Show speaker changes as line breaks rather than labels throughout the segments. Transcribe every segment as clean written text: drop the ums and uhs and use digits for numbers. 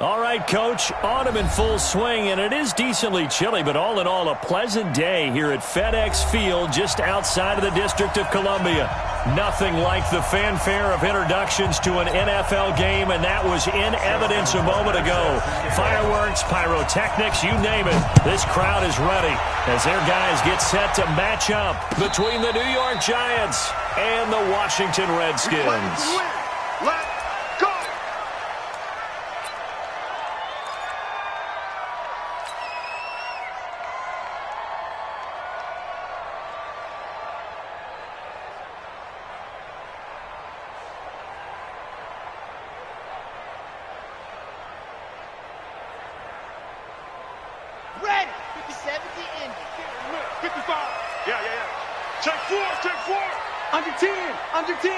All right, Coach, autumn in full swing, and it is decently chilly, but all in all, a pleasant day here at FedEx Field just outside of the District of Columbia. Nothing like the fanfare of introductions to an NFL game, and that was in evidence a moment ago. Fireworks, pyrotechnics, you name it. This crowd is ready as their guys get set to match up between the New York Giants and the Washington Redskins.
Under 10.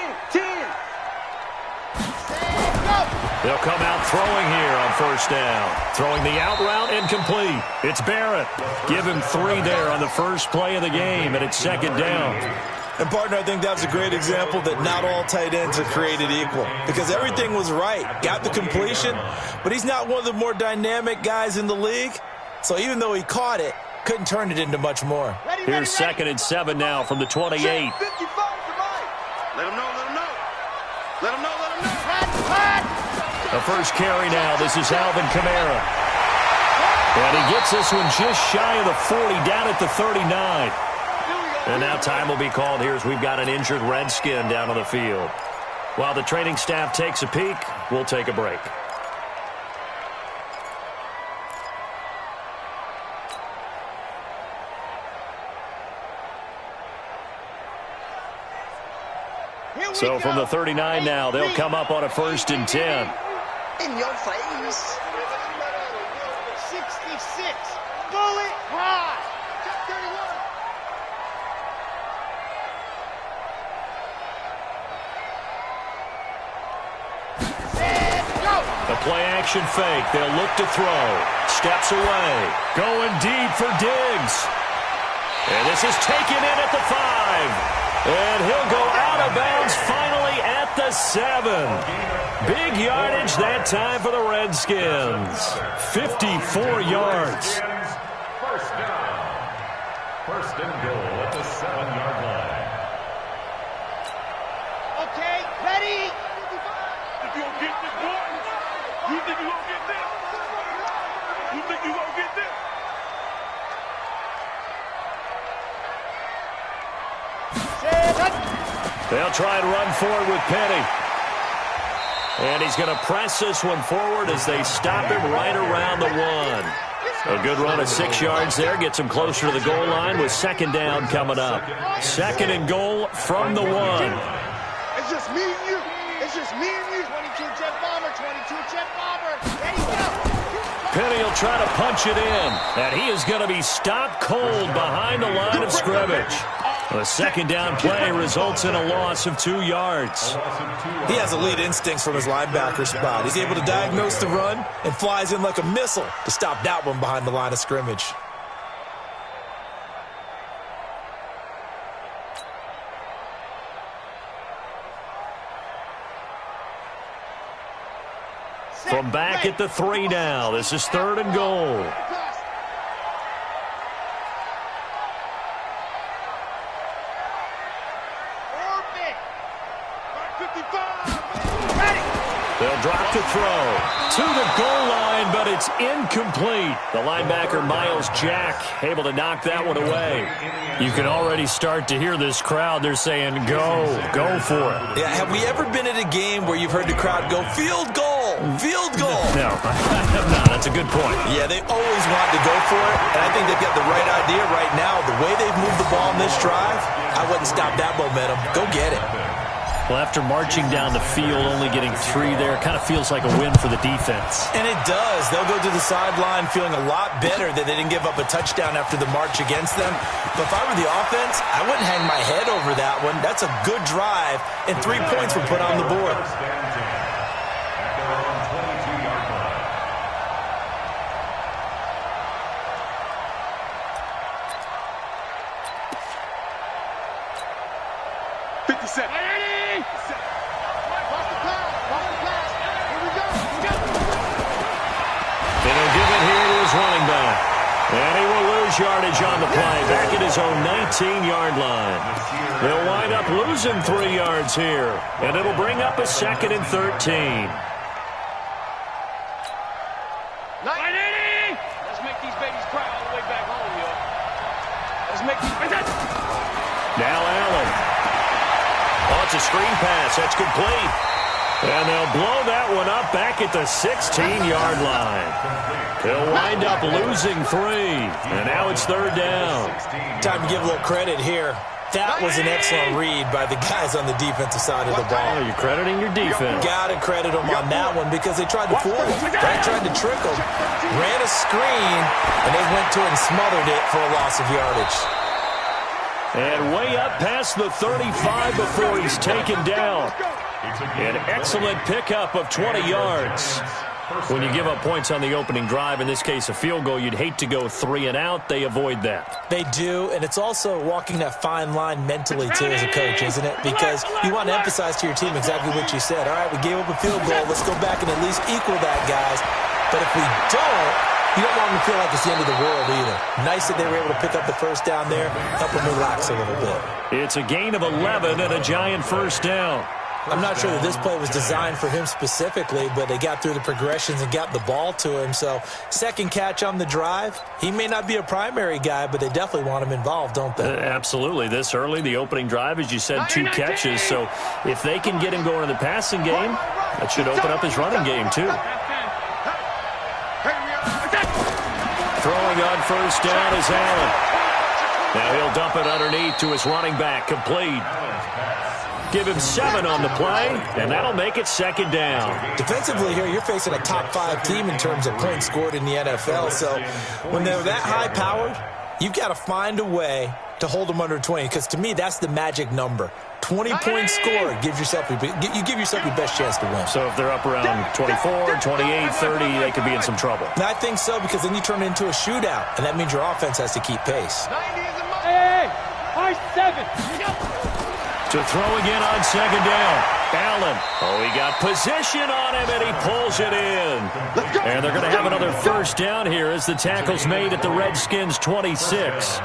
They'll come out throwing here on first down. Throwing the out route incomplete. It's Barrett. Give him 3 there on the first play of the game, and it's second down.
And, partner, I think that's a great example that not all tight ends are created equal because everything was right. Got the completion, but he's not one of the more dynamic guys in the league. So even though he caught it, couldn't turn it into much more.
Here's second and 7 now from the 28.
Let him know.
The first carry now. This is Alvin Kamara. And he gets this one just shy of the 40, down at the 39. And now time will be called here as we've got an injured Redskin down on the field. While the training staff takes a peek, we'll take a break. So from the 39 now, they'll come up on a 1st and 10.
In your face.
66. Bullet high.
The play action fake. They'll look to throw. Steps away. Going deep for Diggs. And this is taken in at the 5. And he'll go out of bounds finally at the 7. Big yardage that time for the Redskins. 54 yards.
First down. First and goal at the 7-yard line.
Okay, ready. If you don't get this, boy, you think you're going to get this? You think you're going to get this?
They'll try and run forward with Penny. And he's going to press this one forward as they stop him right around the 1. A good run of 6 yards there. Gets him closer to the goal line with second down coming up. Second and goal from the 1.
It's just me and you. It's just me and you. 22 jet bomber, 22 jet bomber. Ready, go.
Penny will try to punch it in. And he is going to be stopped cold behind the line of scrimmage. The second down play results in a loss of 2 yards.
He has elite instincts from his linebacker spot. He's able to diagnose the run and flies in like a missile to stop that one behind the line of scrimmage.
From back at the 3 now, this is 3rd and goal. They'll drop to throw to the goal line, but it's incomplete. The linebacker, Miles Jack, able to knock that one away. You can already start to hear this crowd. They're saying, go for it.
Yeah, have we ever been at a game where you've heard the crowd go, field goal?
No, I have not. That's a good point.
Yeah, they always want to go for it, and I think they've got the right idea right now. The way they've moved the ball in this drive, I wouldn't stop that momentum. Go get it.
Well, after marching down the field, only getting 3 there, kind of feels like a win for the defense.
And it does. They'll go to the sideline feeling a lot better that they didn't give up a touchdown after the march against them. But if I were the offense, I wouldn't hang my head over that one. That's a good drive, and 3 points were put on the board.
And he will lose yardage on the play, back at his own 19-yard line. They'll wind up losing 3 yards here, and it'll bring up a 2nd and 13.
Let's make these babies cry all the way back home, yo. Let's make these babies.
Now Allen. Oh, it's a screen pass. That's complete. And they'll blow that one up back at the 16-yard line. They'll wind up losing 3. And now it's 3rd down.
Time to give a little credit here. That was an excellent read by the guys on the defensive side of the ball.
Oh, you're crediting your defense.
Got to credit them on that one because they tried to fool him. Right? Tried to trick him. Ran a screen, and they went to it and smothered it for a loss of yardage.
And way up past the 35 before he's taken down. An excellent pickup of 20 yards. When you give up points on the opening drive, in this case a field goal, you'd hate to go 3 and out. They avoid that.
They do, and it's also walking that fine line mentally, too, as a coach, isn't it? Because you want to emphasize to your team exactly what you said. All right, we gave up a field goal. Let's go back and at least equal that, guys. But if we don't, you don't want them to feel like it's the end of the world either. Nice that they were able to pick up the first down there, help them relax a little bit.
It's a gain of 11 and a giant first down.
I'm not sure that this play was designed for him specifically, but they got through the progressions and got the ball to him. So, second catch on the drive. He may not be a primary guy, but they definitely want him involved, don't they?
Absolutely. This early, the opening drive, as you said, 2 catches. So, if they can get him going in the passing game, that should open up his running game, too. Throwing on first down is Allen. Now he'll dump it underneath to his running back, complete. Give him 7 on the play, and that'll make it 2nd down.
Defensively here, you're facing a top-5 team in terms of points scored in the NFL. So when they're that high-powered, you've got to find a way to hold them under 20, because to me, that's the magic number. 20 points scored gives yourself you give yourself your best chance to win.
So if they're up around 24, 28, 30, they could be in some trouble.
And I think so, because then you turn it into a shootout, and that means your offense has to keep pace.
Hey, 7.
To throw again on 2nd down. Allen. Oh, he got position on him, and he pulls it in. And they're going to have another first down here as the tackle's made at the Redskins' 26.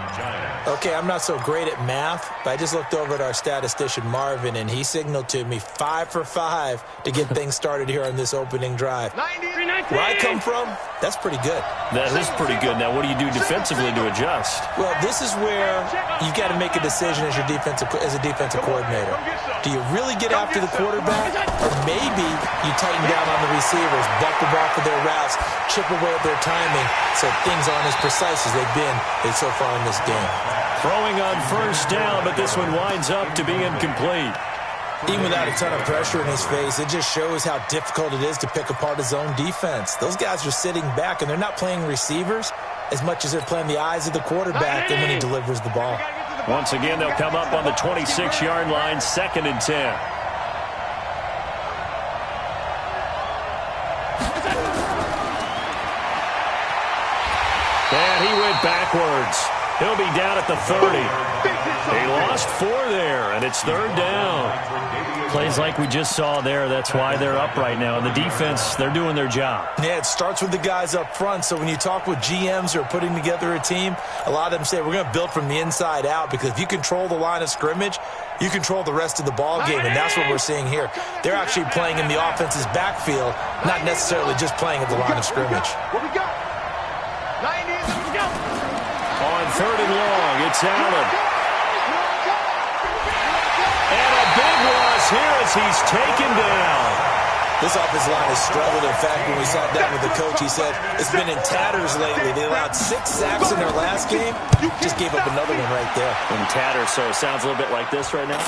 Okay, I'm not so great at math, but I just looked over at our statistician, Marvin, and he signaled to me 5 for 5 to get things started here on this opening drive. Where I come from, that's pretty good.
That is pretty good. Now, what do you do defensively to adjust?
Well, this is where you've got to make a decision as a defensive coordinator. Do you really get after the quarterback, or maybe you tighten down on the receivers, buck the ball for their routes, chip away at their timing, so things aren't as precise as they've been so far in this game.
Throwing on first down, but this one winds up to be incomplete.
Even without a ton of pressure in his face, it just shows how difficult it is to pick apart his own defense. Those guys are sitting back, and they're not playing receivers as much as they're playing the eyes of the quarterback and when he delivers the ball.
Once again, they'll come up on the 26-yard line, 2nd and 10. And he went backwards. He'll be down at the 30. They lost 4 there, and it's 3rd down. Plays like we just saw there, that's why they're up right now. And the defense, they're doing their job.
Yeah, it starts with the guys up front. So when you talk with GMs who are putting together a team, a lot of them say we're going to build from the inside out, because if you control the line of scrimmage, you control the rest of the ball game, and that's what we're seeing here. They're actually playing in the offense's backfield, not necessarily just playing at the line of scrimmage.
What we got? 90.
On 3rd and long, it's Allen. And a big loss here as he's taken down.
This offensive line has struggled. In fact, when we sat down with the coach, he said it's been in tatters lately. They allowed 6 sacks in their last game. Just gave up another one right there.
In tatters, so it sounds a little bit like this right now.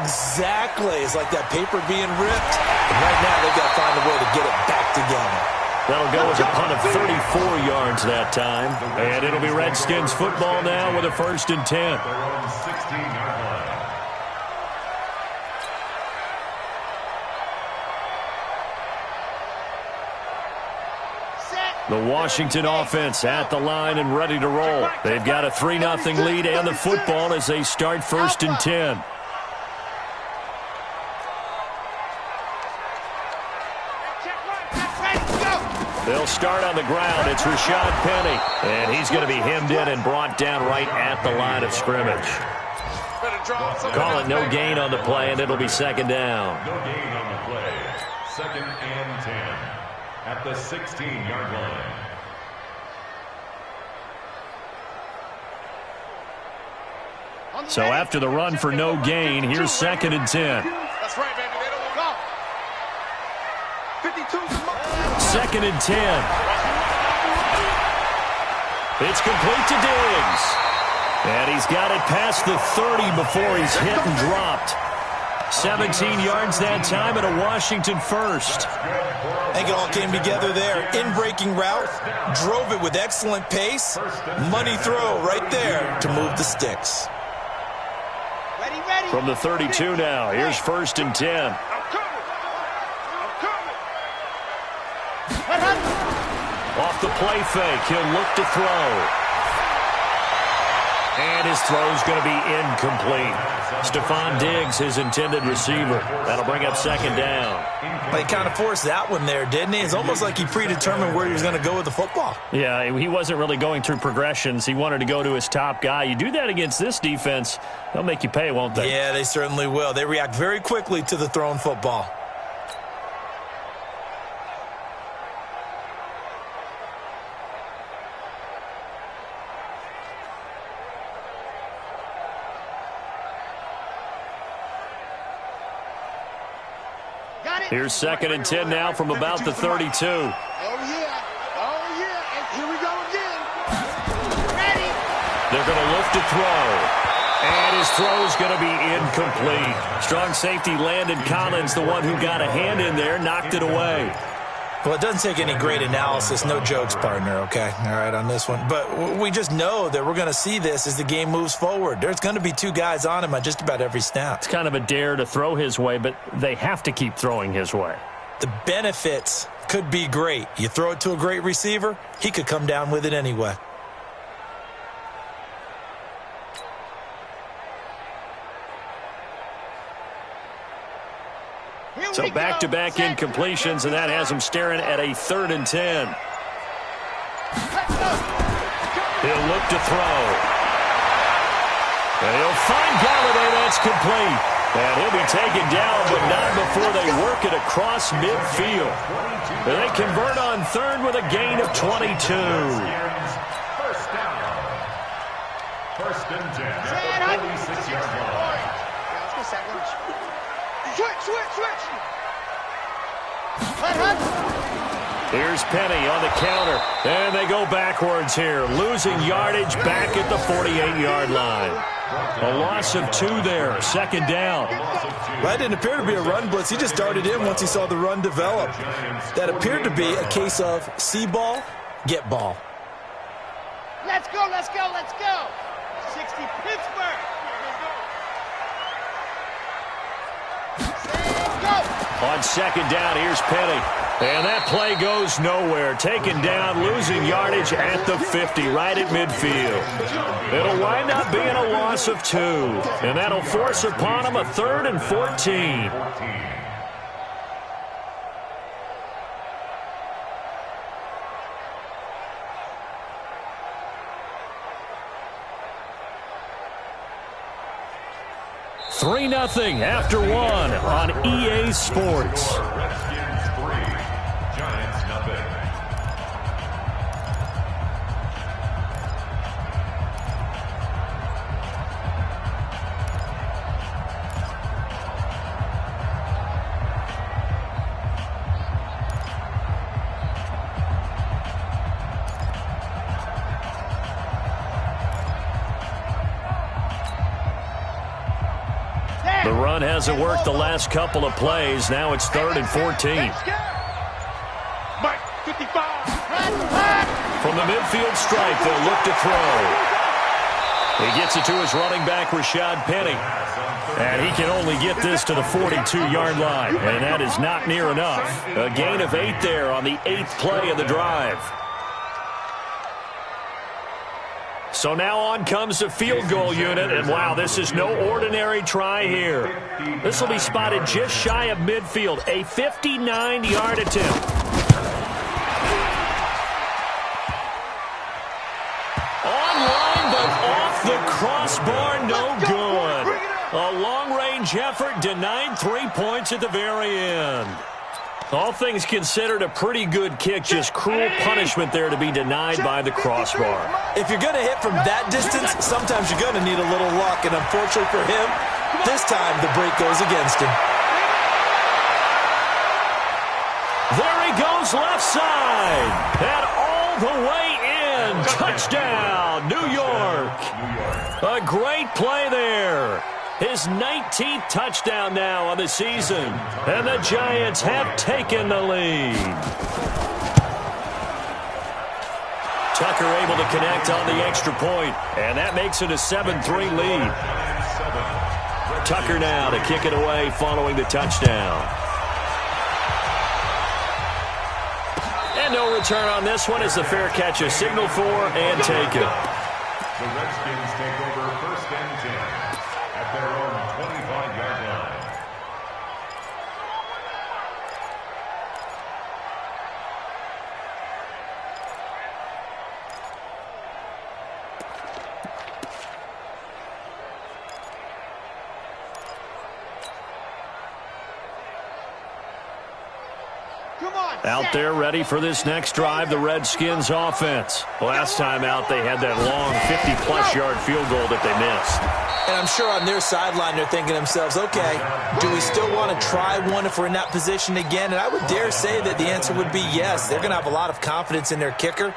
Exactly. It's like that paper being ripped. And right now, they've got to find a way to get it back together.
That'll go as a punt of 34 yards that time. And it'll be Redskins football now with a 1st and 10. The Washington offense at the line and ready to roll. They've got a 3-0 lead and the football as they start 1st and 10. They'll start on the ground. It's Rashad Penny. And he's going to be hemmed in and brought down right at the line of scrimmage. Call it no gain on the play, and it'll be second down.
No gain on the play. 2nd and 10 at the 16-yard line.
So after the run for no gain, here's 2nd and 10.
That's right, baby. They don't want to go.
2nd and 10. It's complete to Diggs. And he's got it past the 30 before he's hit and dropped. 17 yards that time and a Washington first.
I think it all came together there. In-breaking route, drove it with excellent pace. Money throw right there to move the sticks.
From the 32 now, here's 1st and 10. Off the play fake, he'll look to throw. And his throw's going to be incomplete. Stephon Diggs, his intended receiver. That'll bring up 2nd down.
He kind of forced that one there, didn't he? It's almost like he predetermined where he was going to go with the football.
Yeah, he wasn't really going through progressions. He wanted to go to his top guy. You do that against this defense, they'll make you pay, won't they?
Yeah, they certainly will. They react very quickly to the thrown football.
Here's 2nd and 10 now from about the 32.
Oh, yeah. And here we go again. Ready.
They're going to look to throw. And his throw's going to be incomplete. Strong safety Landon Collins, the one who got a hand in there, knocked it away.
Well, it doesn't take any great analysis. No jokes, partner, okay? All right, on this one. But we just know that we're going to see this as the game moves forward. There's going to be 2 guys on him on just about every snap.
It's kind of a dare to throw his way, but they have to keep throwing his way.
The benefits could be great. You throw it to a great receiver, he could come down with it anyway.
So back-to-back incompletions, and that has him staring at a 3rd and 10. He'll look to throw. And he'll find Galladay. That's complete. And he'll be taken down, but not before they work it across midfield. And they convert on 3rd with a gain of 22.
1st down. 1st and 10 at the 46-yard line.
Switch.
Here's Penny on the counter. And they go backwards here, losing yardage back at the 48-yard line. A loss of 2 there, 2nd down.
That didn't appear to be a run blitz. He just darted in once he saw the run develop. That appeared to be a case of see ball, get ball.
Let's go. 60 Pittsburgh.
On 2nd down, here's Penny. And that play goes nowhere. Taken down, losing yardage at the 50, right at midfield. It'll wind up being a loss of 2. And that'll force upon him a 3rd and 14. Three 0 after 1 on EA Sports.
Redskins 3, Giants 0.
The run hasn't worked the last couple of plays. Now it's 3rd and 14.
Mike, 55.
From the midfield stripe, they'll look to throw. He gets it to his running back, Rashad Penny. And he can only get this to the 42-yard line. And that is not near enough. A gain of 8 there on the 8th play of the drive. So now on comes the field goal unit, and wow, this is no ordinary try here. This will be spotted just shy of midfield, a 59-yard attempt. A long-range effort denied 3 points at the very end. All things considered, a pretty good kick. Just cruel punishment there to be denied by the crossbar.
If you're going to hit from that distance, sometimes you're going to need a little luck. And unfortunately for him, this time the break goes against him.
There he goes left side. And all the way in. Touchdown, New York. A great play there. His 19th touchdown now on the season. And the Giants have taken the lead. Tucker able to connect on the extra point. And that makes it a 7-3 lead. Tucker now to kick it away following the touchdown. And no return on this one as the fair catch is signaled for and taken.
The Redskins take over 1st and 10 at their own 25-yard line.
Out there ready for this next drive, the Redskins offense. Last time out, they had that long 50-plus yard field goal that they missed.
And I'm sure on their sideline they're thinking to themselves, okay, do we still want to try one if we're in that position again? And I would dare say that the answer would be yes. They're going to have a lot of confidence in their kicker.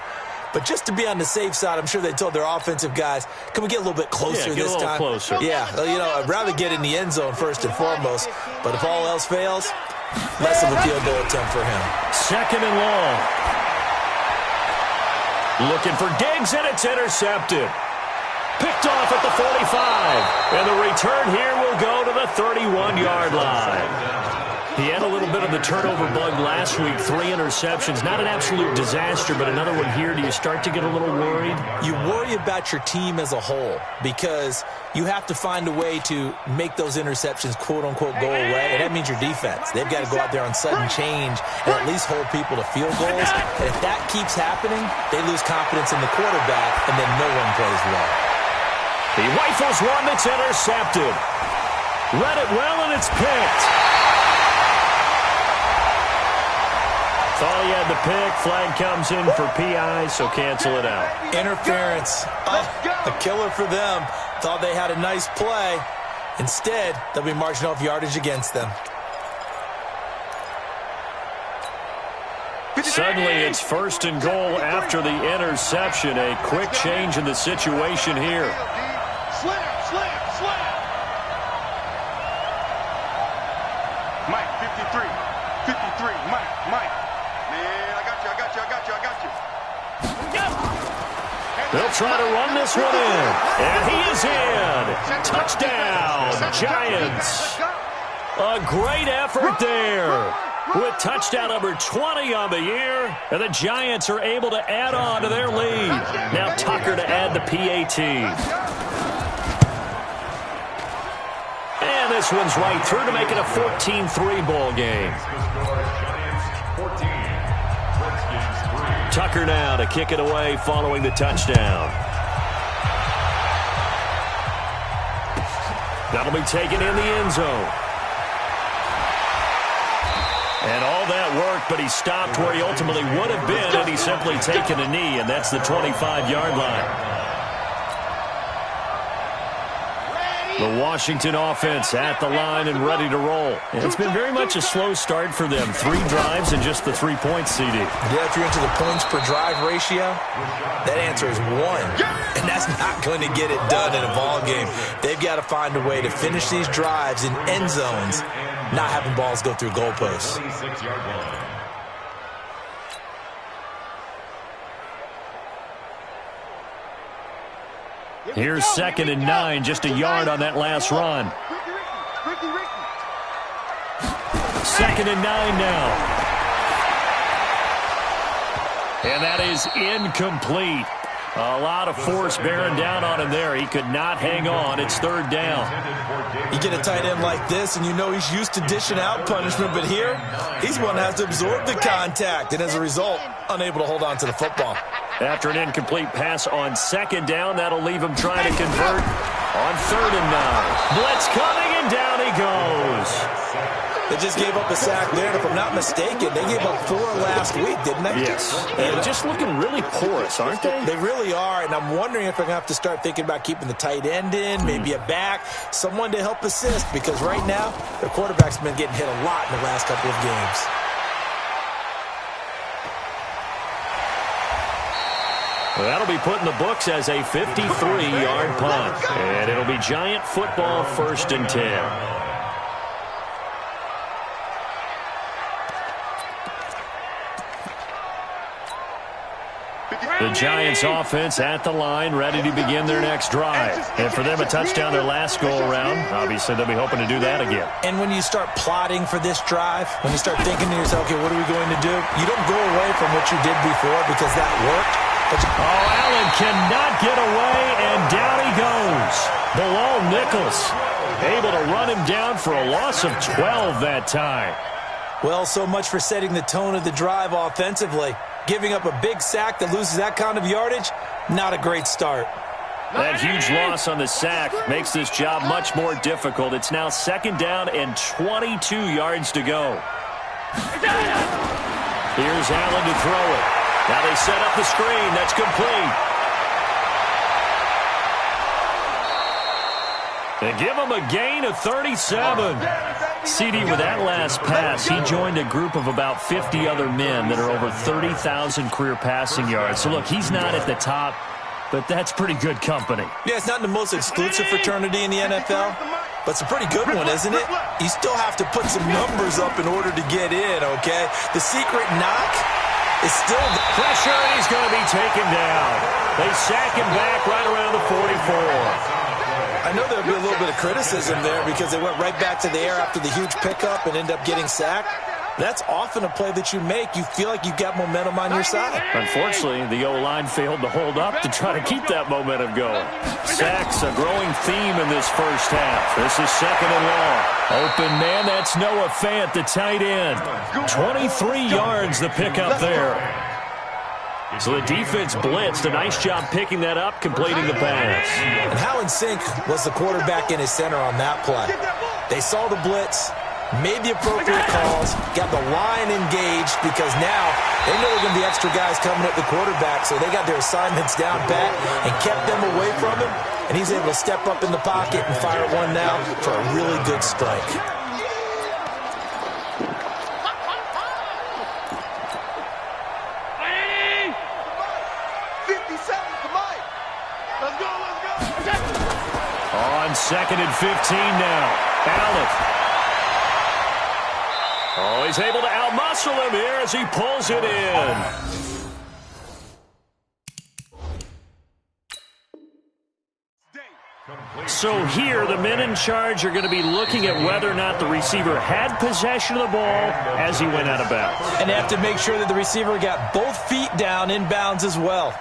But just to be on the safe side, I'm sure they told their offensive guys, can we get a little bit closer this time?
Closer.
Yeah, you know, I'd rather get in the end zone first and foremost. But if all else fails, less of a field goal attempt for him.
2nd and long. Looking for Diggs, and it's intercepted. Picked off at the 45. And the return here will go to the 31-yard line. He had a little bit of the turnover bug last week. 3 interceptions. Not an absolute disaster, but another one here. Do you start to get a little worried?
You worry about your team as a whole because you have to find a way to make those interceptions, quote-unquote, go away. And that means your defense. They've got to go out there on sudden change and at least hold people to field goals. And if that keeps happening, they lose confidence in the quarterback, and then no one plays well.
He rifles one that's intercepted. Read it well, and it's picked. Thought he had the pick. Flag comes in for PI, so cancel it out.
Interference. Oh, a killer for them. Thought they had a nice play. Instead, they'll be marching off yardage against them.
Suddenly, it's 1st and goal after the interception. A quick change in the situation here.
Slam. Mike, 53. 53. Mike. Man, I got you.
They'll try to run this one in. And he is in. Touchdown, Giants. A great effort there. With touchdown number 20 on the year. And the Giants are able to add on to their lead. Now Tucker to add the PAT. And this one's right through to make it a 14-3 ball game. Tucker now to kick it away following the touchdown. That'll be taken in the end zone. And all that worked, but he stopped where he ultimately would have been had he simply taken a knee, and that's the 25-yard line. The Washington offense at the line and ready to roll. And it's been very much a slow start for them. 3 drives and just the 3 points, CD.
Yeah, if you're into the points per drive ratio, that answer is 1. And that's not going to get it done in a ball game. They've got to find a way to finish these drives in end zones, not having balls go through goalposts.
Here's 2nd and 9, just a yard on that last run. 2nd and 9 now. And that is incomplete. A lot of force bearing down on him there. He could not hang on. It's 3rd down.
You get a tight end like this, and you know he's used to dishing out punishment, but here, he's one that has to absorb the contact, and as a result, unable to hold on to the football.
After an incomplete pass on 2nd down, that'll leave him trying to convert On 3rd and 9. Blitz coming, and down he goes.
They just gave up a sack there, and if I'm not mistaken, they gave up 4 last week, didn't they?
Yes. And they're just looking really porous, aren't they?
They really are, and I'm wondering if they're going to have to start thinking about keeping the tight end in, maybe a back, someone to help assist, because right now, their quarterback's been getting hit a lot in the last couple of games.
Well, that'll be put in the books as a 53-yard punt. And it'll be Giant football, 1st and 10. The Giants offense at the line, ready to begin their next drive. And for them, a touchdown their last go-around. Obviously, they'll be hoping to do that again.
And when you start plotting for this drive, when you start thinking to yourself, okay, what are we going to do? You don't go away from what you did before because that worked.
Allen cannot get away, and down he goes. Bilal Nichols able to run him down for a loss of 12 that time.
Well, so much for setting the tone of the drive offensively. Giving up a big sack that loses that kind of yardage, not a great start.
That huge loss on the sack makes this job much more difficult. It's now 2nd down and 22 yards to go. Here's Allen to throw it. Now they set up the screen. That's complete. They give him a gain of 37. CD, with that last pass, he joined a group of about 50 other men that are over 30,000 career passing yards. So, look, he's not at the top, but that's pretty good company.
Yeah, it's not the most exclusive fraternity in the NFL, but it's a pretty good one, isn't it? You still have to put some numbers up in order to get in, okay? The secret knock is still the
pressure, and he's going to be taken down. They sack him back right around the 44.
I know there'll be a little bit of criticism there because they went right back to the air after the huge pickup and ended up getting sacked. That's often a play that you make. You feel like you've got momentum on your side.
Unfortunately, the O-line failed to hold up to try to keep that momentum going. Sacks, a growing theme in this first half. This is 2nd and long. Open man, that's Noah Fant, the tight end. 23 yards the pickup there. So the defense blitzed. A nice job picking that up, completing the pass.
And how in sync was the quarterback in his center on that play? They saw the blitz, made the appropriate calls, got the line engaged because now they know there are going to be extra guys coming at the quarterback, so they got their assignments down pat and kept them away from him, and he's able to step up in the pocket and fire one now for a really good strike.
On 2nd and 15 now. Allen. Oh, he's able to outmuscle him here as he pulls it in. So here, the men in charge are going to be looking at whether or not the receiver had possession of the ball as he went out of bounds.
And they have to make sure that the receiver got both feet down in bounds as well.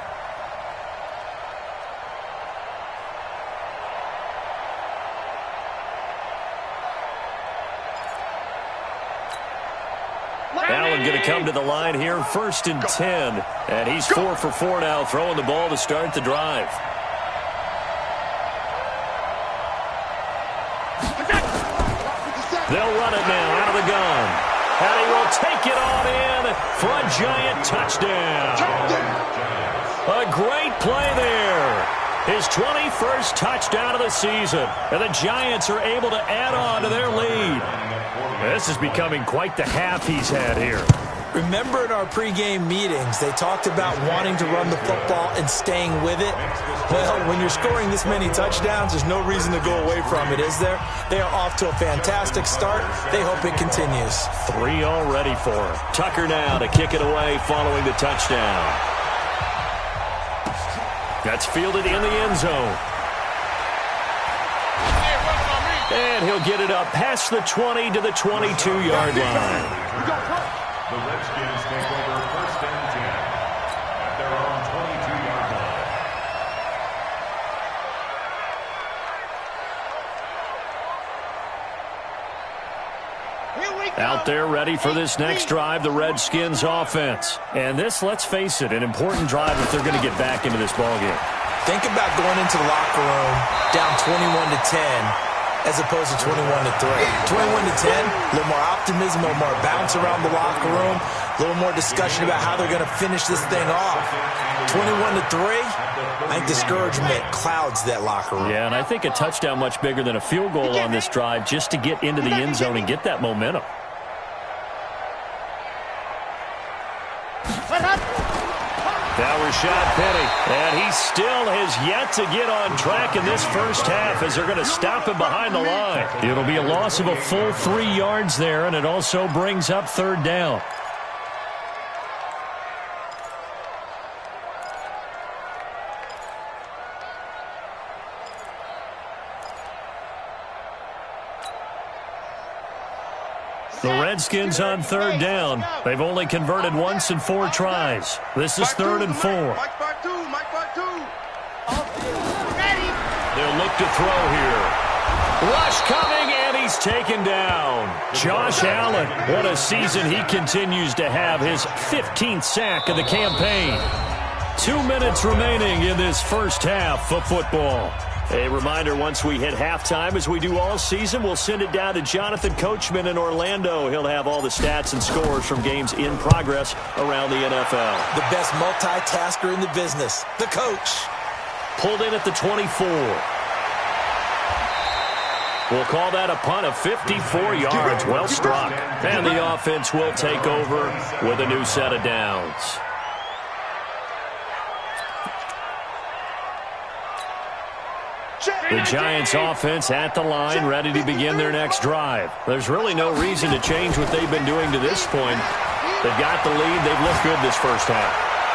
Allen going to come to the line here, 1st and 10. And he's 4 for 4 now, throwing the ball to start the drive. They'll run it now out of the gun. And he will take it on in for a Giant touchdown. A great play there. His 21st touchdown of the season. And the Giants are able to add on to their lead. This is becoming quite the half he's had here.
Remember in our pregame meetings, they talked about wanting to run the football and staying with it? Well, when you're scoring this many touchdowns, there's no reason to go away from it, is there? They are off to a fantastic start. They hope it continues.
3 already for him. Tucker now to kick it away following the touchdown. That's fielded in the end zone. And he'll get it up past the 20 to the 22-yard line.
The Redskins take over 1st and 10 at their own 22-yard line.
Out there ready for this next drive, the Redskins offense. And this, let's face it, an important drive if they're going to get back into this ballgame.
Think about going into the locker room down 21-10 as opposed to 21-3. 21-10, a little more optimism, a little more bounce around the locker room, a little more discussion about how they're going to finish this thing off. 21-3, I think discouragement clouds that locker room.
Yeah, and I think a touchdown much bigger than a field goal on this drive just to get into the end zone and get that momentum. Now Rashad Penny, and he still has yet to get on track in this first half as they're going to stop him behind the line. It'll be a loss of a full 3 yards there, and it also brings up third down. The Redskins on third down. They've only converted once in 4 tries. This is 3rd and 4. They'll look to throw here. Rush coming, and he's taken down. Josh Allen, what a season he continues to have. His 15th sack of the campaign. 2 minutes remaining in this first half of football. A reminder, once we hit halftime, as we do all season, we'll send it down to Jonathan Coachman in Orlando. He'll have all the stats and scores from games in progress around the NFL.
The best multitasker in the business, the coach.
Pulled in at the 24. We'll call that a punt of 54 yards. Well struck. And the offense will take over with a new set of downs. The Giants offense at the line, ready to begin their next drive. There's really no reason to change what they've been doing to this point. They've got the lead. They've looked good this first half.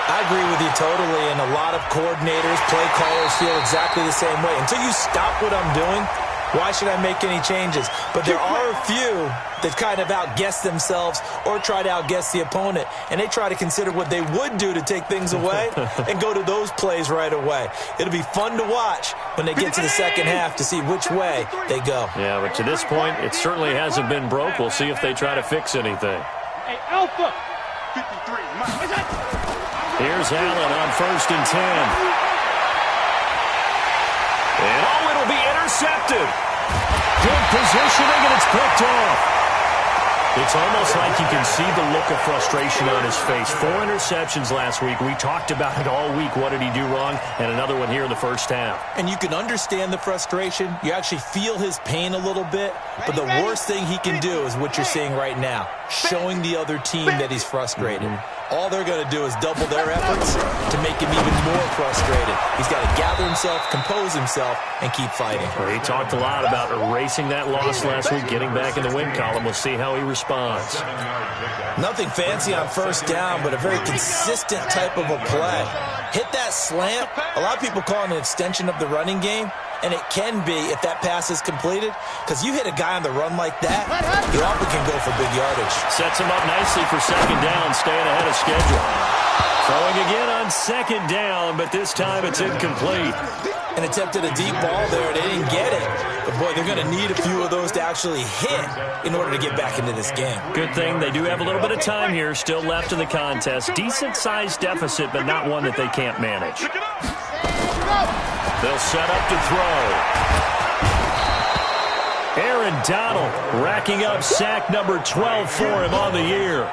I agree with you totally, and a lot of coordinators, play callers feel exactly the same way. Until you stop what I'm doing, why should I make any changes? But there are a few that kind of outguess themselves or try to outguess the opponent, and they try to consider what they would do to take things away and go to those plays right away. It'll be fun to watch when they get to the second half to see which way they go.
Yeah, but to this point, it certainly hasn't been broke. We'll see if they try to fix anything.
Hey, Alpha! 53.
Here's Allen on 1st and 10. And oh, it'll be intercepted. Good positioning, and it's picked off. It's almost like you can see the look of frustration on his face. 4 interceptions last week. We talked about it all week. What did he do wrong? And another one here in the first half.
And you can understand the frustration. You actually feel his pain a little bit. But the worst thing he can do is what you're seeing right now, showing the other team that he's frustrated. All they're going to do is double their efforts to make him even more frustrated. He's got to gather himself, compose himself, and keep fighting.
Well, he talked a lot about erasing that loss last week, getting back in the win column. We'll see how he responds.
Nothing fancy on first down, but a very consistent type of a play. Hit that slant. A lot of people call it an extension of the running game. And it can be if that pass is completed, because you hit a guy on the run like that, he often can go for big yardage.
Sets him up nicely for second down, staying ahead of schedule. Throwing again on second down, but this time it's incomplete.
And attempted a deep ball there, they didn't get it. But boy, they're going to need a few of those to actually hit in order to get back into this game.
Good thing they do have a little bit of time here still left in the contest. Decent-sized deficit, but not one that they can't manage. They'll set up to throw. Aaron Donald racking up sack number 12 for him on the year.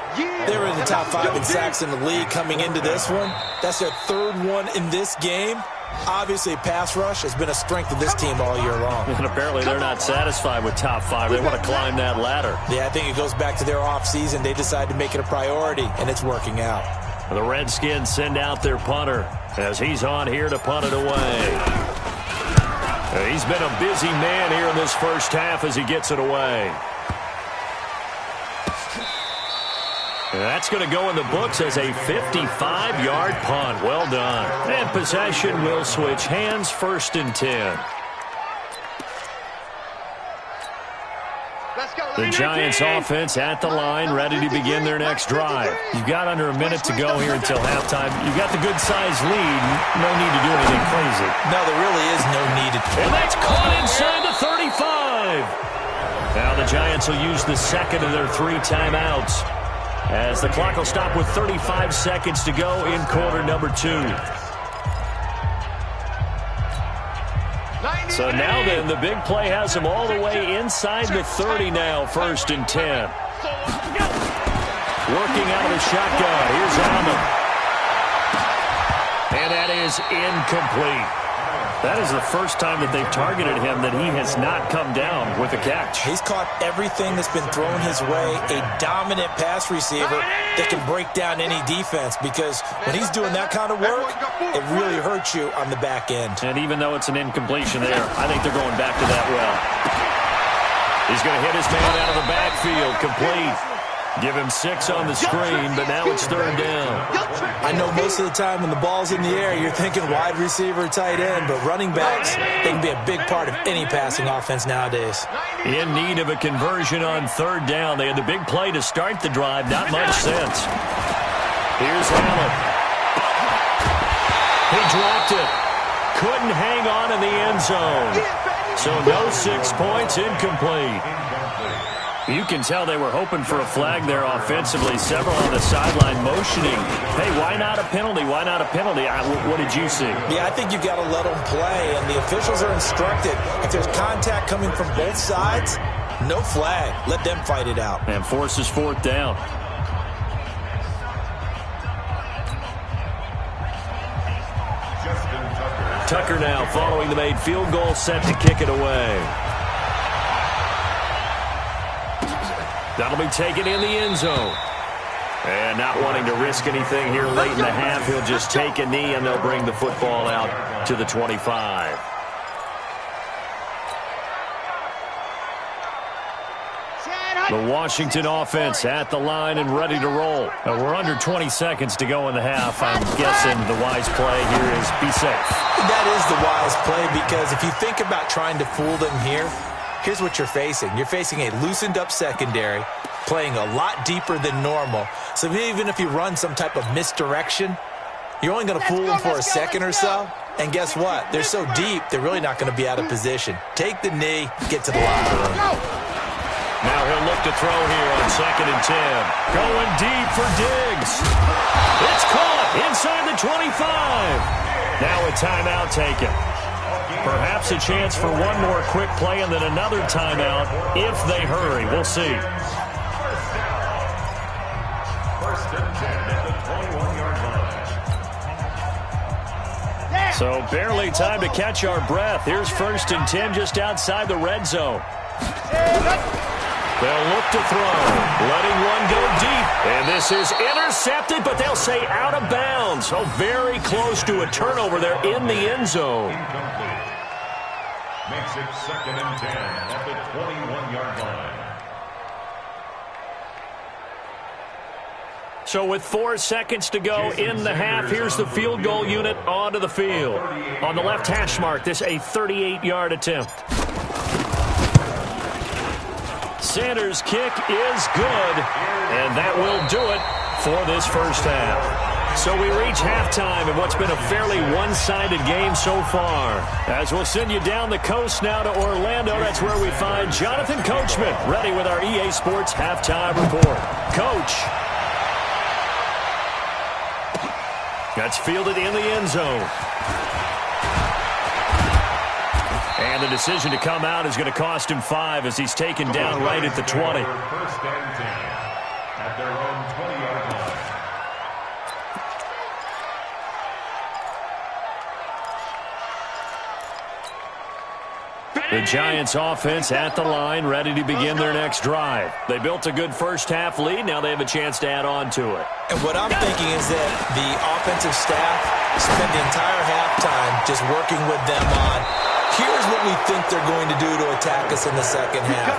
They were in the top 5 in sacks in the league coming into this one. That's their 3rd one in this game. Obviously, pass rush has been a strength of this team all year long.
And apparently they're not satisfied with top 5. They want to climb that ladder.
Yeah, I think it goes back to their offseason. They decided to make it a priority, and it's working out.
The Redskins send out their punter as he's on here to punt it away. He's been a busy man here in this first half as he gets it away. That's going to go in the books as a 55-yard punt. Well done. And possession will switch hands, 1st and 10. The Giants offense at the line, ready to begin their next drive. You've got under a minute to go here until halftime. You've got the good-sized lead. No need to do anything crazy.
No, there really is no need.
And that's caught inside the 35. Now the the Giants will use the second of their 3 timeouts, as the clock will stop with 35 seconds to go in quarter number 2. So now then, the big play has them all the way inside the 30 now, 1st and 10. Working out of the shotgun. Here's Allen. And that is incomplete. That is the first time that they've targeted him that he has not come down with a catch.
He's caught everything that's been thrown his way. A dominant pass receiver that can break down any defense, because when he's doing that kind of work, it really hurts you on the back end.
And even though it's an incompletion there, I think they're going back to that well. He's going to hit his man out of the backfield. Complete. Give him 6 on the screen, but now it's 3rd down.
I know most of the time when the ball's in the air, you're thinking wide receiver, tight end, but running backs, they can be a big part of any passing offense nowadays.
In need of a conversion on 3rd down. They had the big play to start the drive. Not much sense. Here's Allen. He dropped it. Couldn't hang on in the end zone. So no 6 points, incomplete. You can tell they were hoping for a flag there offensively. Several on the sideline motioning. Hey, why not a penalty? Why not a penalty? What did you see?
Yeah, I think you've got to let them play, and the officials are instructed. If there's contact coming from both sides, no flag. Let them fight it out.
And forces 4th down. Tucker now following the made field goal, set to kick it away. That'll be taken in the end zone. And not wanting to risk anything here late in the half, he'll just take a knee and they'll bring the football out to the 25. The Washington offense at the line and ready to roll. We're under 20 seconds to go in the half. I'm guessing the wise play here is be safe.
That is the wise play, because if you think about trying to fool them here, here's what you're facing. You're facing a loosened up secondary, playing a lot deeper than normal. So even if you run some type of misdirection, you're only going to fool them for a second or so. And guess what? They're so deep, they're really not going to be out of position. Take the knee, get to the locker room.
Now he'll look to throw here on 2nd and 10. Going deep for Diggs. It's caught inside the 25. Now a timeout taken. Perhaps a chance for one more quick play and then another timeout if they hurry. We'll see.
First and 10 at the 21-yard line.
So barely time to catch our breath. Here's 1st and 10 just outside the red zone. They'll look to throw, letting one go deep. And this is intercepted, but they'll say out of bounds. So very close to a turnover there in the end zone.
Incomplete. Makes it 2nd and 10 at the 21-yard line.
So with 4 seconds to go in the half, here's the field goal unit onto the field. On the left hash mark, this a 38-yard attempt. Sanders' kick is good, and that will do it for this first half. So we reach halftime in what's been a fairly one-sided game so far. As we'll send you down the coast now to Orlando, that's where we find Jonathan Coachman, ready with our EA Sports halftime report. Coach. That's fielded in the end zone. And the decision to come out is going to cost him 5 as he's taken down right at the 20.
First and 10 at their own 20-yard line.
The Giants offense at the line, ready to begin their next drive. They built a good first half lead. Now they have a chance to add on to it.
And what I'm thinking is that the offensive staff spent the entire halftime just working with them on, here's what we think they're going to do to attack us in the second half.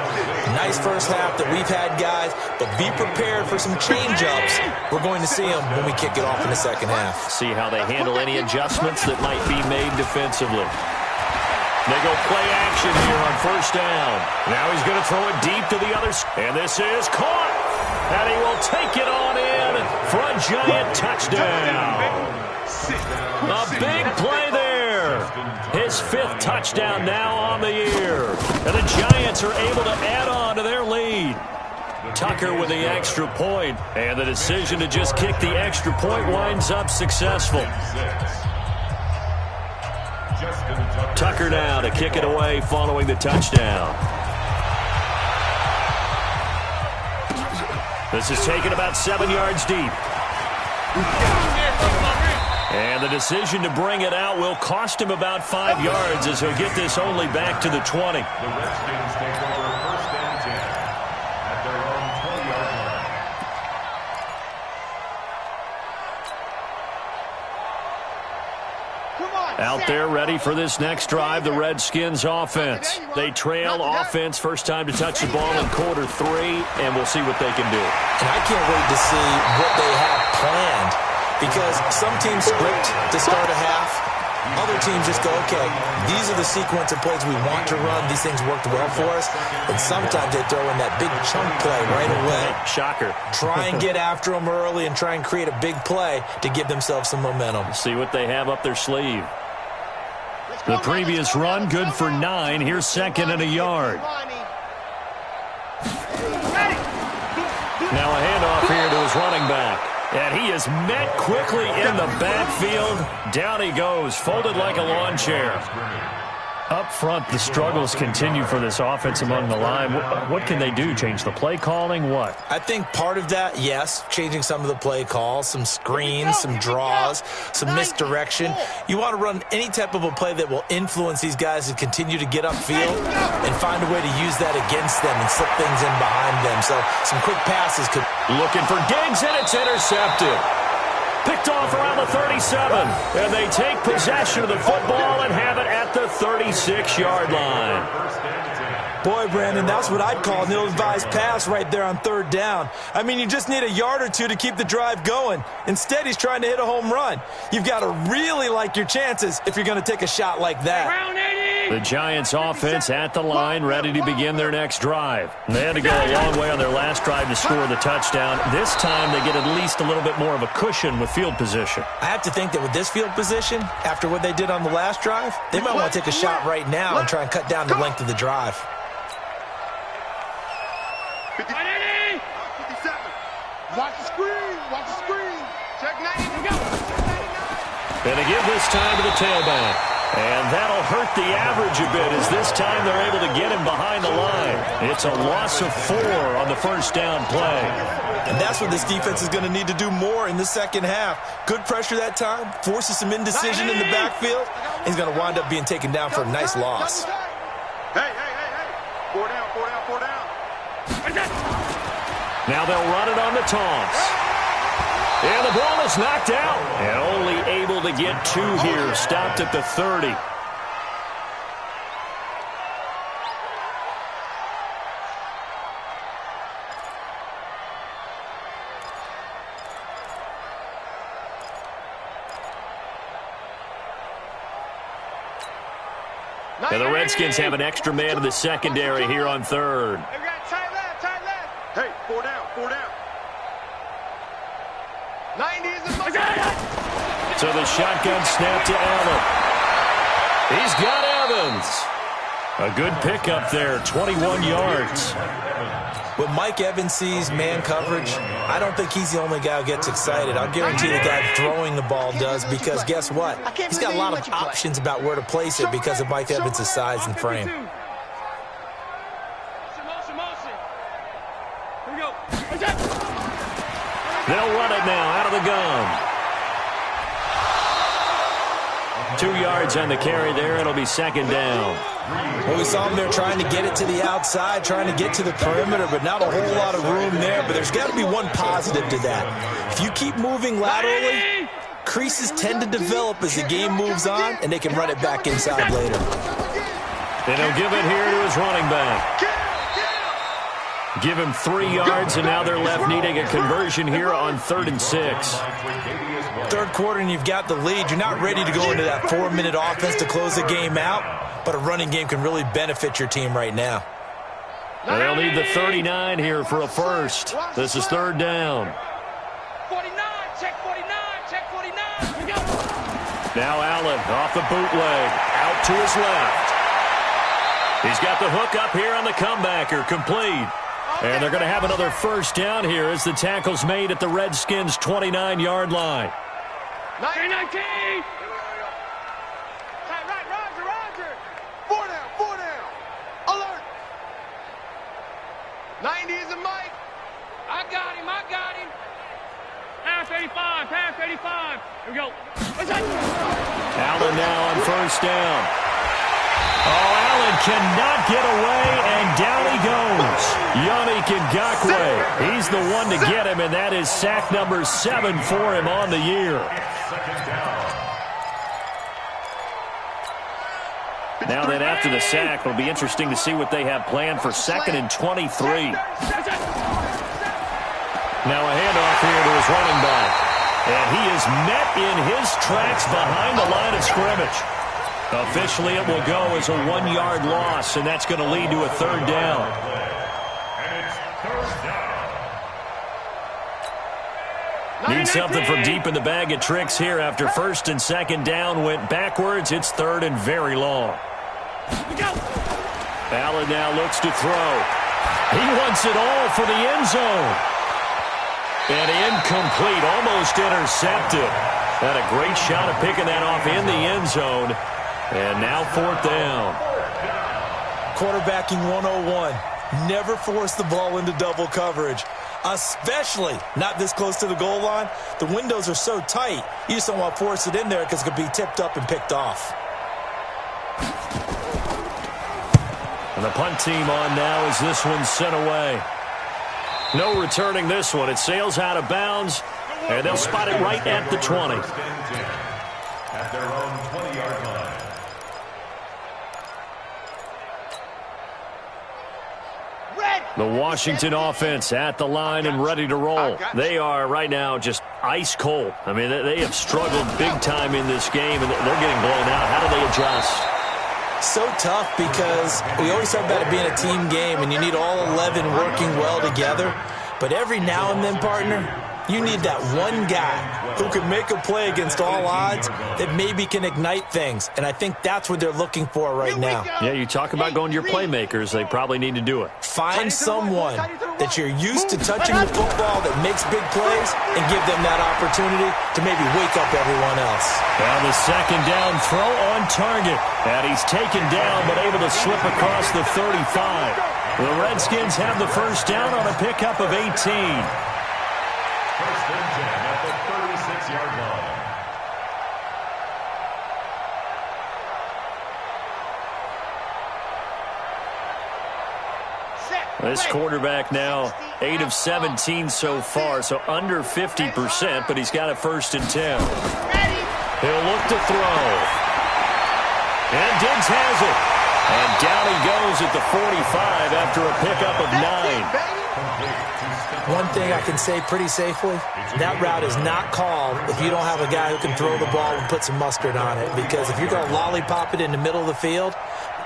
Nice first half that we've had, guys, but be prepared for some change-ups. We're going to see them when we kick it off in the second half.
See how they handle any adjustments that might be made defensively. They go play action here on first down. Now he's going to throw it deep to the others. And this is caught. And he will take it on in for a Giant touchdown. A big play there. His 5th touchdown now on the year. And the Giants are able to add on to their Tucker with the extra point, and the decision to just kick the extra point winds up successful. Tucker now to kick it away following the touchdown. This is taken about 7 yards deep. And the decision to bring it out will cost him about 5 yards as he'll get this only back to the 20.
The Redskins take over first and 10 at their own 20-yard line.
Out there ready for this next drive, the Redskins offense. They trail offense, first time to touch the ball in quarter 3, and we'll see what they can do.
And I can't wait to see what they have planned, because some teams script to start a half. Other teams just go, okay, these are the sequence of plays we want to run. These things worked well for us. And sometimes they throw in that big chunk play right away.
Shocker.
Try and get after them early and try and create a big play to give themselves some momentum.
See what they have up their sleeve. The previous run, good for 9. Here's second and a yard. Now a handoff here to his running back. And he is met quickly in the backfield. Down he goes, folded like a lawn chair. Up front, the struggles continue for this offense among the line. What can they do? Change the play calling? What?
I think part of that, yes, changing some of the play calls, some screens, some draws, some misdirection. You want to run any type of a play that will influence these guys to continue to get upfield and find a way to use that against them and slip things in behind them. So some quick passes could...
Looking for Diggs, and it's intercepted. Picked off around the 37, and they take possession of the football and have it at the 36-yard line.
Boy, Brandon, that's what I'd call an ill-advised pass right there on third down. I mean, you just need a yard or two to keep the drive going. Instead, he's trying to hit a home run. You've got to really like your chances if you're going to take a shot like that.
The Giants offense at the line, ready to begin their next drive. They had to go a long way on their last drive to score the touchdown. This time they get at least a little bit more of a cushion with field position.
I have to think that with this field position, after what they did on the last drive, they might want to take a shot right now and try and cut down the length of the drive.
57. Watch the screen. Watch the screen. Check 90. Go.
And they give this time to the tailback. And that'll hurt the average a bit as this time they're able to get him behind the line. It's a loss of 4 on the first down play.
And that's what this defense is going to need to do more in the second half. Good pressure that time, forces some indecision in the backfield. He's going to wind up being taken down for a nice loss.
Hey. 4 down.
Now they'll run it on the toss. And the ball is knocked out. And only able to get 2 here. Stopped at the 30. And the Redskins have an extra man in the secondary here on third.
Tight left. Hey, 4 down. 90 is the
So the shotgun snap to Allen. He's got Evans. A good pickup there, 21 yards.
When Mike Evans sees man coverage, I don't think he's the only guy who gets excited. I'll guarantee the guy throwing the ball does, because guess what? He's got a lot of options about where to place it because of Mike Evans' size and frame.
They'll run it now out of the gun. 2 yards on the carry there. It'll be second down.
Well, we saw him there trying to get it to the outside, trying to get to the perimeter, but not a whole lot of room there. But there's got to be one positive to that. If you keep moving laterally, creases tend to develop as the game moves on, and they can run it back inside later.
And he'll give it here to his running back. Give him 3 yards, and now they're left needing a conversion here on 3rd and 6.
Third quarter, and you've got the lead. You're not ready to go into that 4-minute offense to close the game out, but a running game can really benefit your team right now.
And they'll need the 39 here for a first. This is third down.
49, check 49.
Now Allen off the bootleg, out to his left. He's got the hook up here on the comebacker, complete. And they're going to have another first down here as the tackle's made at the Redskins' 29-yard line.
19! Right, Roger! 4 down! Alert! 90 is a Mike! I got him! Pass 85! Here we go.
Allen now on first down. Oh, Allen cannot get away, and down he goes. Yannick Ngakoue, he's the one to get him, and that is sack number 7 for him on the year. Now then, after the sack, it'll be interesting to see what they have planned for 2nd and 23. Now a handoff here to his running back. And he is met in his tracks behind the line of scrimmage. Officially, it will go as a 1-yard loss, and that's going to lead to a 3rd down. Need something from deep in the bag of tricks here after 1st and 2nd down went backwards. It's 3rd and very long. Allen now looks to throw. He wants it all for the end zone. And incomplete, almost intercepted. Had a great shot at picking that off in the end zone. And now 4th down.
Quarterbacking 101. Never force the ball into double coverage, especially not this close to the goal line. The windows are so tight, you just don't want to force it in there because it could be tipped up and picked off.
And the punt team on now as this one's sent away. No returning this one. It sails out of bounds, and they'll spot it right at the 20.
At their own 20-yard line.
The Washington offense at the line and ready to roll. They are right now just ice cold. I mean, they have struggled big time in this game, and they're getting blown out. How do they adjust?
So tough because we always talk about it being a team game, and you need all 11 working well together. But every now and then, partner, you need that one guy who can make a play against all odds that maybe can ignite things. And I think that's what they're looking for right now.
Yeah, you talk about going to your playmakers. They probably need to do it.
Find someone that you're used to touching the football that makes big plays and give them that opportunity to maybe wake up everyone else.
Now the 2nd down throw on target. And he's taken down but able to slip across the 35. The Redskins have the first down on a pickup of 18.
First and 10 at the 36-yard line.
This quarterback now 8 of 17 so far, so under 50%, but he's got a 1st and 10. He'll look to throw. And Diggs has it. And down he goes at the 45 after a pickup of 9.
One thing I can say pretty safely, that route is not called if you don't have a guy who can throw the ball and put some mustard on it. Because if you're going to lollipop it in the middle of the field,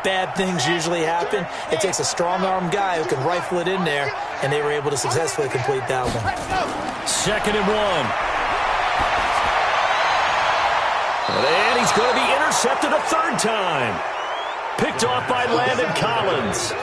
bad things usually happen. It takes a strong-arm guy who can rifle it in there, and they were able to successfully complete that one.
2nd and 1. And he's going to be intercepted a 3rd time. Picked off by Landon Collins.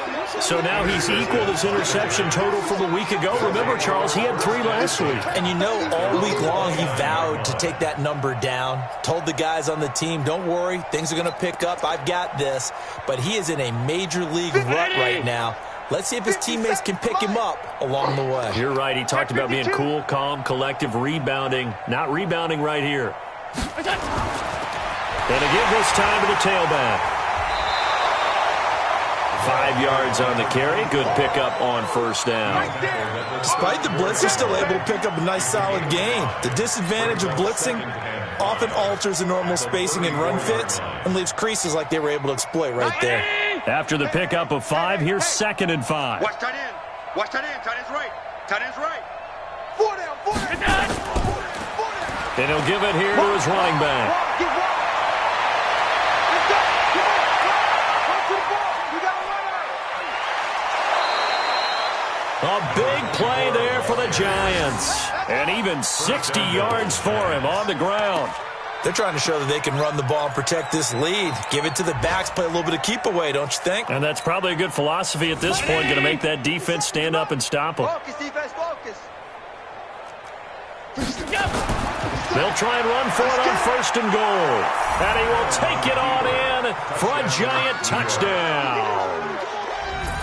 So now he's equaled his interception total from a week ago. Remember, Charles, he had 3 last week.
And you know, all week long he vowed to take that number down. Told the guys on the team, don't worry, things are going to pick up. I've got this. But he is in a major league rut right now. Let's see if his teammates can pick him up along the way.
You're right. He talked about being cool, calm, collective, rebounding. Not rebounding right here. And to give this time to the tailback. 5 yards on the carry. Good pickup on 1st down.
Despite the blitz, they're still able to pick up a nice solid gain. The disadvantage of blitzing often alters the normal spacing and run fits and leaves creases like they were able to exploit right there.
After the pickup of 5, here's 2nd and 5.
Watch tight end. Watch tight end. Tight end's right. Tight end's right. 4 down. 4 down.
And he'll give it here to his running back. A big play there for the Giants. And even 60 yards for him on the ground.
They're trying to show that they can run the ball and protect this lead. Give it to the backs, play a little bit of keep away, don't you think?
And that's probably a good philosophy at this point, going to make that defense stand up and stop them.
Focus, defense, focus.
They'll try and run for it on 1st and goal. And he will take it on in for a giant touchdown.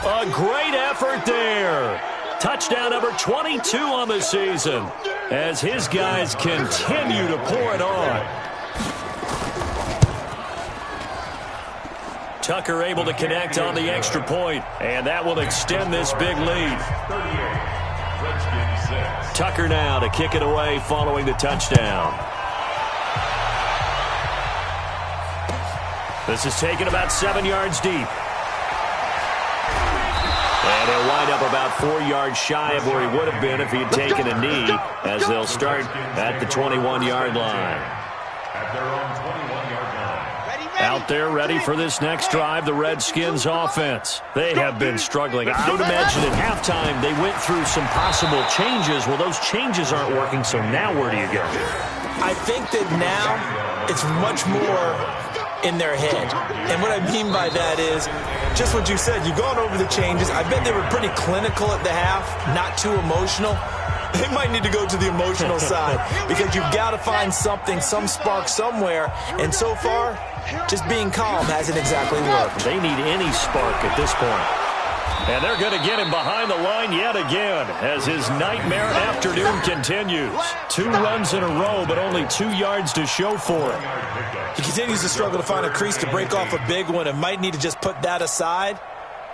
A great effort there. Touchdown number 22 on the season as his guys continue to pour it on. Tucker able to connect on the extra point, and that will extend this big lead. Tucker now to kick it away following the touchdown. This is taken about 7 yards deep. And he'll wind up about 4 yards shy of where he would have been if he had taken a knee, as they'll start at the 21-yard line.
At their own 21-yard line.
Out there ready for this next drive, the Redskins offense. They have been struggling. I would imagine at halftime they went through some possible changes. Well, those changes aren't working, so now where do you go?
I think that now it's much more in their head. And what I mean by that is just what you said. You've gone over the changes. I bet they were pretty clinical at the half, not too emotional. They might need to go to the emotional side because you've got to find something, some spark somewhere. And so far, just being calm hasn't exactly worked.
They need any spark at this point. And they're going to get him behind the line yet again as his nightmare afternoon continues. 2 runs in a row, but only 2 yards to show for it.
He continues to struggle to find a crease to break off a big one and might need to just put that aside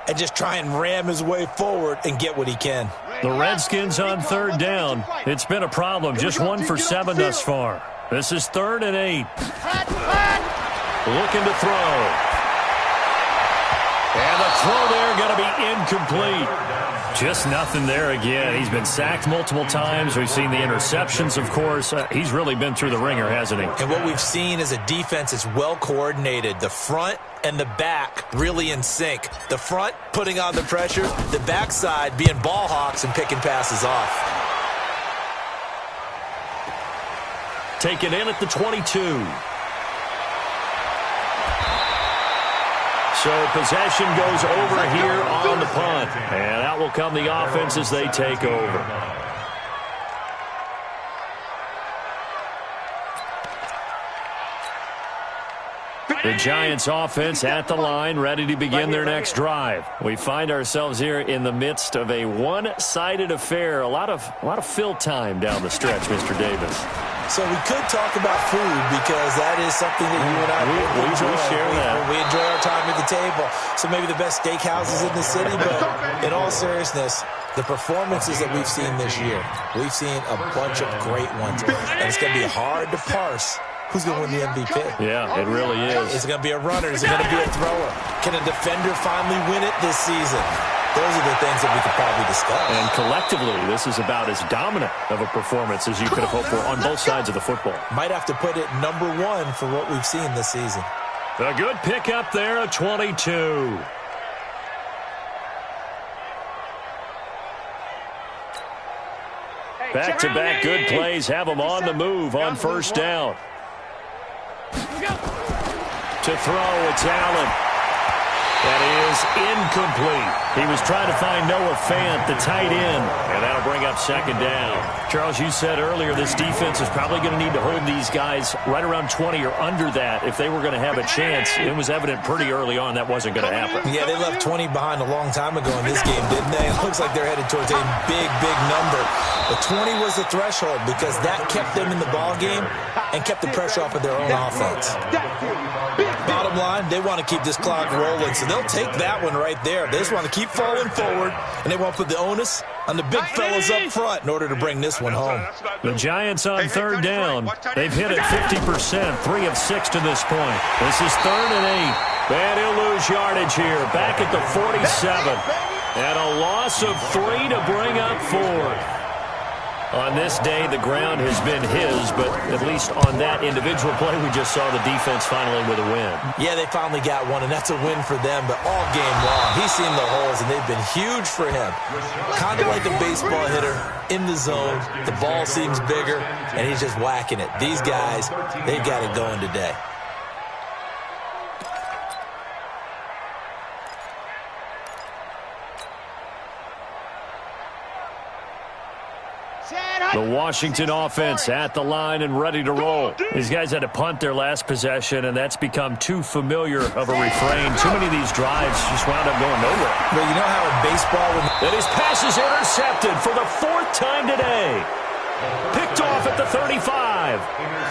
and just try and ram his way forward and get what he can.
The Redskins on 3rd down. It's been a problem. Just 1 for 7 thus far. This is 3rd and 8. Looking to throw. And the throw there going to be incomplete. Just nothing there again. He's been sacked multiple times. We've seen the interceptions, of course. He's really been through the ringer, hasn't he?
And what we've seen is a defense is well coordinated. The front and the back really in sync. The front putting on the pressure. The backside being ball hawks and picking passes off.
Taken in at the 22. So possession goes over here on the punt. And out will come the offense as they take over. The Giants offense at the line, ready to begin their next drive. We find ourselves here in the midst of a one-sided affair. A lot of fill time down the stretch, Mr. Davis.
So we could talk about food because that is something that you and I
we share that.
We enjoy our time at the table. So maybe the best steakhouses in the city, but in all seriousness, the performances that we've seen this year, we've seen a bunch of great ones. And it's going to be hard to parse who's going to win the MVP.
Yeah, it really is.
Is it going to be a runner? Is it going to be a thrower? Can a defender finally win it this season? Those are the things that we could probably discuss.
And collectively, this is about as dominant of a performance as you could have hoped for on both sides of the football.
Might have to put it number 1 for what we've seen this season.
A good pickup there at 22. Back-to-back good plays have them on the move on 1st down. To throw, it's Allen. That is incomplete. He was trying to find Noah Fant, the tight end, and that'll bring up 2nd down. Charles, you said earlier this defense is probably going to need to hold these guys right around 20 or under that if they were going to have a chance. It was evident pretty early on that wasn't going to happen.
Yeah, they left 20 behind a long time ago in this game, didn't they? It looks like they're headed towards a big, big number. But 20 was the threshold because that kept them in the ball game and kept the pressure off of their own offense. Bottom line, they want to keep this clock rolling, so they'll take that one right there. They just want to keep falling forward, and they want to put the onus on the big fellas up front in order to bring this one home.
The Giants on 3rd down. They've hit it 50%, 3 of 6 to this point. This is 3rd and 8. And he'll lose yardage here, back at the 47. And a loss of 3 to bring up 4. On this day, the ground has been his, but at least on that individual play, we just saw the defense finally with a win.
Yeah, they finally got one, and that's a win for them, but all game long, he's seen the holes, and they've been huge for him. Kind of like a baseball hitter in the zone. The ball seems bigger, and he's just whacking it. These guys, they've got it going today.
The Washington offense at the line and ready to roll. These guys had to punt their last possession, and that's become too familiar of a refrain. Too many of these drives just wound up going nowhere.
But you know how in baseball...
And his pass is intercepted for the 4th time today. Picked off at the 35.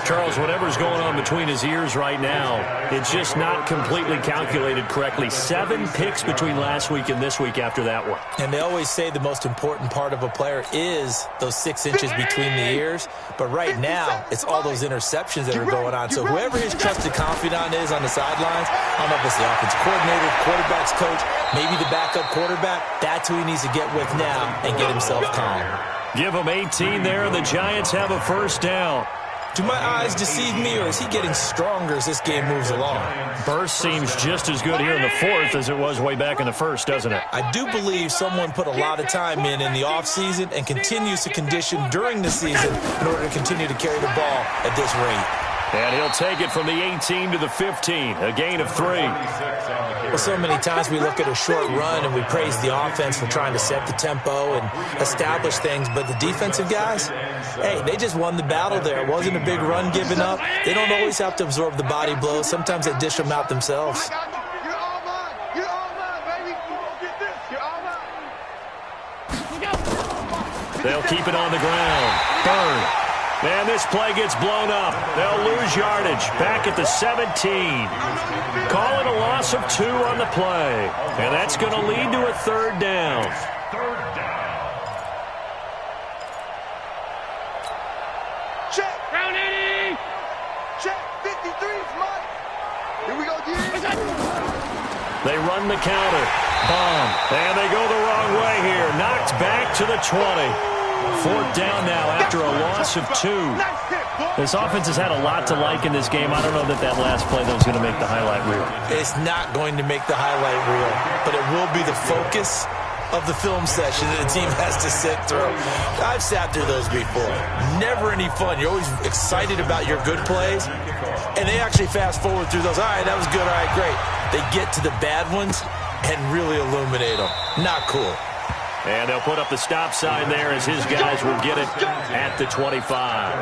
Charles, whatever's going on between his ears right now, it's just not completely calculated correctly. 7 picks between last week and this week after that one.
And they always say the most important part of a player is those 6 inches between the ears. But right now, it's all those interceptions that are going on. So whoever his trusted confidant is on the sidelines, I don't know if it's the offensive coordinator, quarterback's coach, maybe the backup quarterback, that's who he needs to get with now and get himself calm.
Give him 18 there, and the Giants have a first down.
Do my eyes deceive me, or is he getting stronger as this game moves along?
Burst seems just as good here in the 4th as it was way back in the 1st, doesn't it?
I do believe someone put a lot of time in the offseason and continues to condition during the season in order to continue to carry the ball at this rate.
And he'll take it from the 18 to the 15, a gain of 3.
Well, so many times we look at a short run and we praise the offense for trying to set the tempo and establish things, but the defensive guys, hey, they just won the battle there. It wasn't a big run given up. They don't always have to absorb the body blows. Sometimes they dish them out themselves.
They'll keep it on the ground. Burn. And this play gets blown up. They'll lose yardage. Back at the 17. Call it a loss of 2 on the play. And that's going to lead to a 3rd down.
Check. Round 80. Check. 53's mine. Here we go, dude.
They run the counter. Bomb. And they go the wrong way here. Knocked back to the 20. 4th down now after a loss of 2. This offense has had a lot to like in this game. I don't know that last play, though, is going to make the highlight reel.
It's not going to make the highlight reel, but it will be the focus of the film session that the team has to sit through. I've sat through those before. Never any fun. You're always excited about your good plays, and they actually fast forward through those. All right, that was good. All right, great. They get to the bad ones and really illuminate them. Not cool.
And they'll put up the stop sign there as his guys will get it at the 25.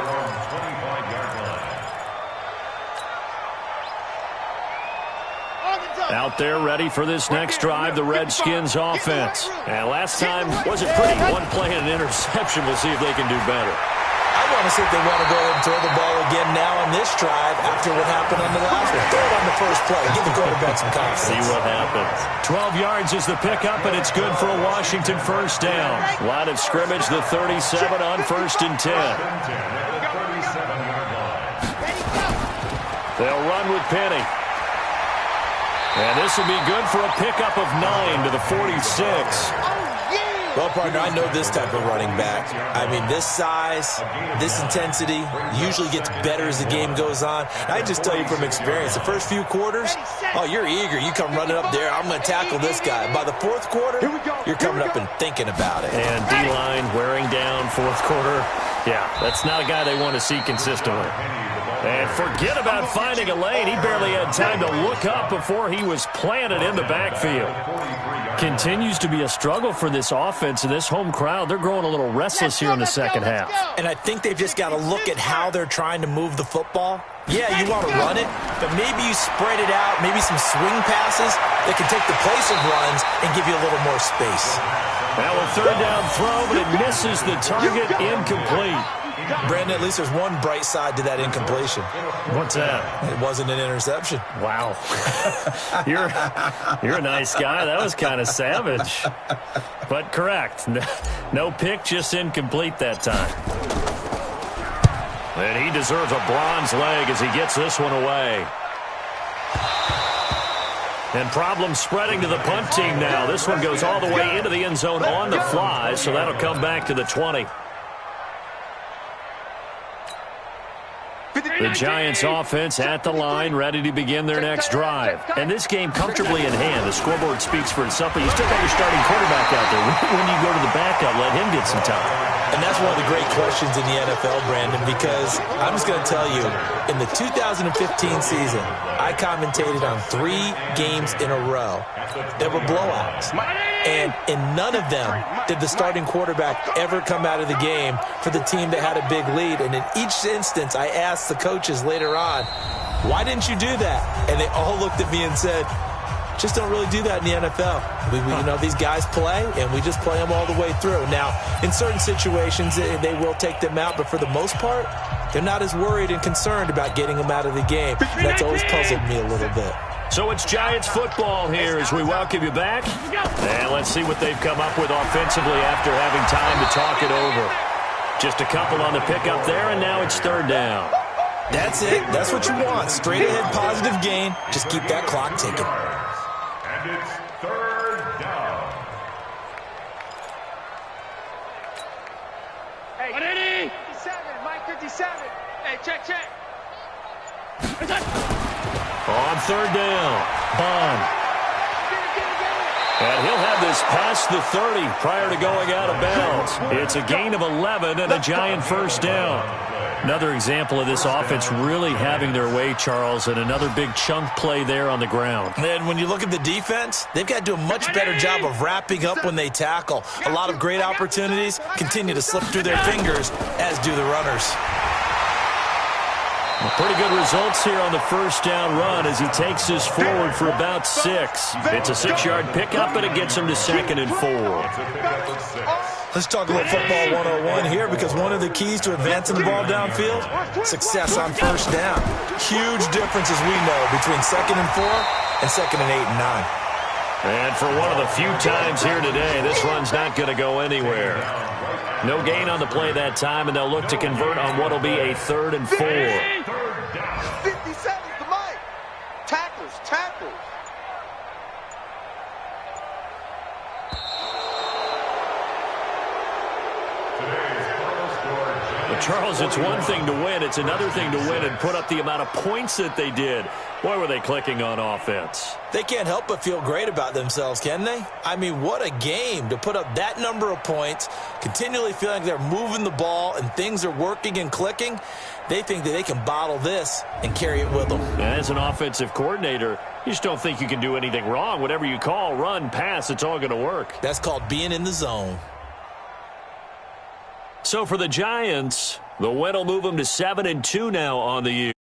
Out there ready for this next drive, the Redskins offense. And last time wasn't pretty. 1 play and an interception. We'll see if they can do better.
I want to see if they want to go ahead and throw the ball again now on this drive after what happened on the last one. Throw it on the first play. Give the quarterback some confidence.
See what happens. 12 yards is the pickup, and it's good for a Washington first down. Line of scrimmage, the 37 on 1st and 10. They'll run with Penny. And this will be good for a pickup of 9 to the 46.
Well, partner, I know this type of running back. I mean, this size, this intensity usually gets better as the game goes on. I just tell you from experience, the first few quarters, oh, you're eager. You come running up there. I'm going to tackle this guy. By the 4th quarter, you're coming up and thinking about it.
And D-line wearing down 4th quarter. Yeah, that's not a guy they want to see consistently. And forget about finding a lane. He barely had time to look up before he was planted in the backfield. Continues to be a struggle for this offense and this home crowd. They're growing a little restless here in the second half.
And I think they've just got to look at how they're trying to move the football. Yeah, you want to run it, but maybe you spread it out, maybe some swing passes that can take the place of runs and give you a little more space.
Now a 3rd down throw, but it misses the target, incomplete.
Brandon, at least there's one bright side to that incompletion.
What's that?
It wasn't an interception.
Wow. You're a nice guy. That was kind of savage. But correct. No pick, just incomplete that time. And he deserves a bronze leg as he gets this one away. And problems spreading to the punt team now. This one goes all the way into the end zone on the fly, so that'll come back to the 20. The Giants offense at the line, ready to begin their next drive. And this game comfortably in hand. The scoreboard speaks for itself, but you still got your starting quarterback out there. When you go to the backup, let him get some time.
And that's one of the great questions in the NFL, Brandon, because I'm just going to tell you, in the 2015 season, I commentated on 3 games in a row that were blowouts. And in none of them did the starting quarterback ever come out of the game for the team that had a big lead. And in each instance, I asked the coaches later on, why didn't you do that? And they all looked at me and said, just don't really do that in the NFL. These guys play, and we just play them all the way through. Now, in certain situations, they will take them out, but for the most part, they're not as worried and concerned about getting them out of the game. That's always puzzled me a little bit.
So it's Giants football here as we welcome you back. And let's see what they've come up with offensively after having time to talk it over. Just a couple on the pickup there, and now it's 3rd down.
That's it. That's what you want. Straight ahead positive gain. Just keep that clock ticking.
And it's 3rd down.
Hey, 57, Mike 57. Hey, check.
On 3rd down, Bond. And he'll have this past the 30 prior to going out of bounds. It's a gain of 11 and a Giant 1st down. Another example of this offense really having their way, Charles, and another big chunk play there on the ground.
And when you look at the defense, they've got to do a much better job of wrapping up when they tackle. A lot of great opportunities continue to slip through their fingers, as do the runners.
Well, pretty good results here on the 1st down run as he takes this forward for about 6. It's a 6-yard pickup, and it gets him to 2nd and 4.
Let's talk a little football 101 here, because one of the keys to advancing the ball downfield, success on 1st down. Huge difference, as we know, between 2nd and 4 and 2nd and 8 and 9.
And for one of the few times here today, this run's not going to go anywhere. No gain on the play that time, and they'll look to convert on what will be a 3rd and 4.
57 to Mike. Tacklers.
But Charles, it's one thing to win. It's another thing to win and put up the amount of points that they did. Boy, were they clicking on offense.
They can't help but feel great about themselves, can they? I mean, what a game to put up that number of points, continually feeling like they're moving the ball and things are working and clicking. They think that they can bottle this and carry it with them.
As an offensive coordinator, you just don't think you can do anything wrong. Whatever you call, run, pass, it's all going to work.
That's called being in the zone.
So for the Giants, the win will move them to 7-2 now on the year.